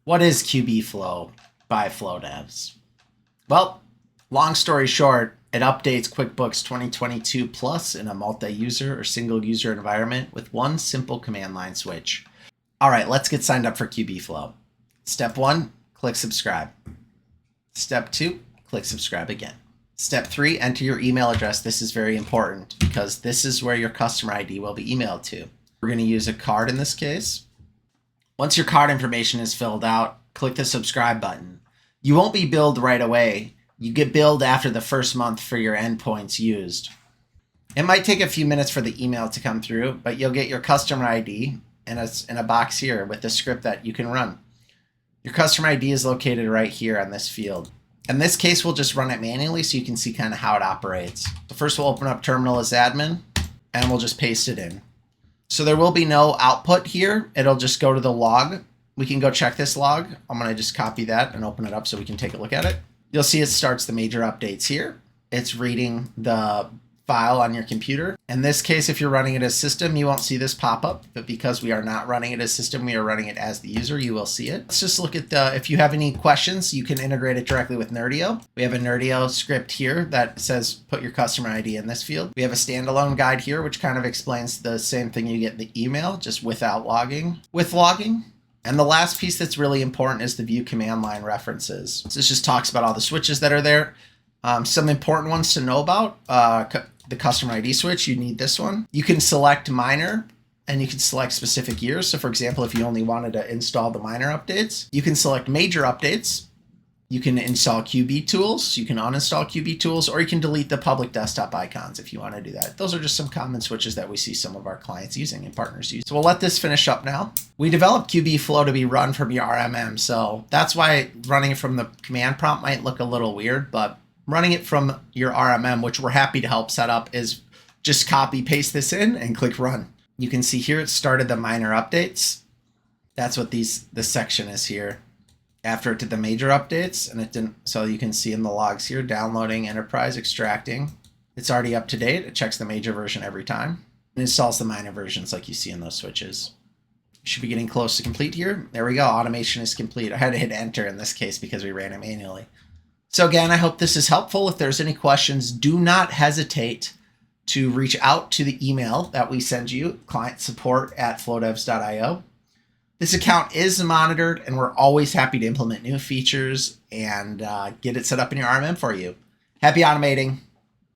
What is QB Flow by FlowDevs? Well, long story short, it updates QuickBooks 2022 Plus in a multi-user or single-user environment with one simple command line switch. All right, let's get signed up for QB Flow. Step 1, click subscribe. Step 2, click subscribe again. Step 3, enter your email address. This is very important because this is where your customer ID will be emailed to. We're going to use a card in this case. Once your card information is filled out, click the subscribe button. You won't be billed right away. You get billed after the first month for your endpoints used. It might take a few minutes for the email to come through, but you'll get your customer ID in a box here with the script that you can run. Your customer ID is located right here on this field. In this case, we'll just run it manually so you can see kind of how it operates. So first we'll open up terminal as admin and we'll just paste it in. So there will be no output here. It'll just go to the log. We can go check this log. I'm going to just copy that and open it up so we can take a look at it. You'll see it starts the major updates here. It's reading the file on your computer. In this case, if you're running it as system, you won't see this pop up, but because we are not running it as system, we are running it as the user, you will see it. Let's just look at if you have any questions, you can integrate it directly with Nerdio. We have a Nerdio script here that says put your customer ID in this field. We have a standalone guide here, which kind of explains the same thing you get in the email, just without logging, with logging. And the last piece that's really important is the view command line references. So this just talks about all the switches that are there. Some important ones to know about, the customer ID switch, you need this one. You can select minor and you can select specific years. So for example, if you only wanted to install the minor updates, you can select major updates. You can install QB tools, you can uninstall QB tools, or you can delete the public desktop icons if you want to do that. Those are just some common switches that we see some of our clients using and partners use. So we'll let this finish up now. We developed QB Flow to be run from your RMM, so that's why running it from the command prompt might look a little weird, but running it from your RMM, which we're happy to help set up, is just copy paste this in and click run. You can see here it started the minor updates. That's what this section is here. After it did the major updates, and it didn't, so you can see in the logs here, downloading enterprise, extracting. It's already up to date. It checks the major version every time and installs the minor versions like you see in those switches. You should be getting close to complete here. There we go. Automation is complete. I had to hit enter in this case because we ran it manually. So again, I hope this is helpful. If there's any questions, do not hesitate to reach out to the email that we send you, clientsupport@flowdevs.io. This account is monitored, and we're always happy to implement new features and get it set up in your RMM for you. Happy automating.